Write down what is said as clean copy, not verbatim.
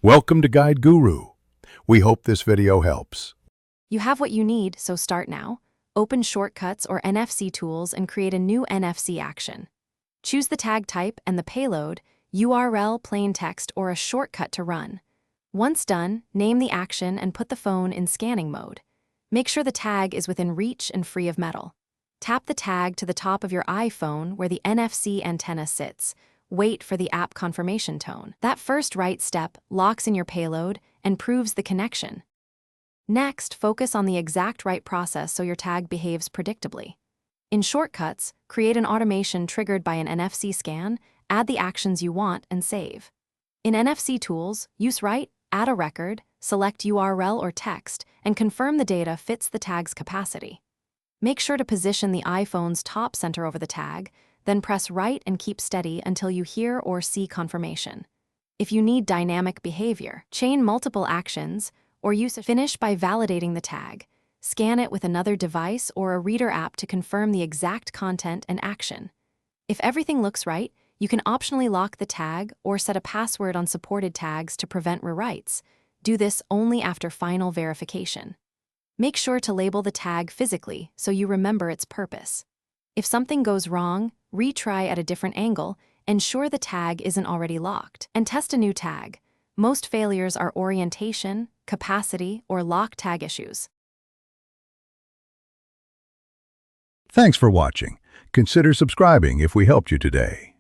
Welcome to Guide Guru. We hope this video helps. You have what you need, so start now. Open Shortcuts or NFC tools and create a new NFC action. Choose the tag type and the payload, URL, plain text, or a shortcut to run. Once done, name the action and put the phone in scanning mode. Make sure the tag is within reach and free of metal. Tap the tag to the top of your iPhone where the NFC antenna sits. Wait for the app confirmation tone. That first right step locks in your payload and proves the connection. Next, focus on the exact right process so your tag behaves predictably. In Shortcuts, create an automation triggered by an NFC scan, add the actions you want, and save. In NFC tools, use right, add a record, select URL or text, and confirm the data fits the tag's capacity. Make sure to position the iPhone's top center over the tag, then press right and keep steady until you hear or see confirmation. If you need dynamic behavior, chain multiple actions, or use a finish by validating the tag. Scan it with another device or a reader app to confirm the exact content and action. If everything looks right, you can optionally lock the tag or set a password on supported tags to prevent rewrites. Do this only after final verification. Make sure to label the tag physically so you remember its purpose. If something goes wrong, retry at a different angle, ensure the tag isn't already locked, and test a new tag. Most failures are orientation, capacity, or lock tag issues. Thanks for watching. Consider subscribing if we helped you today.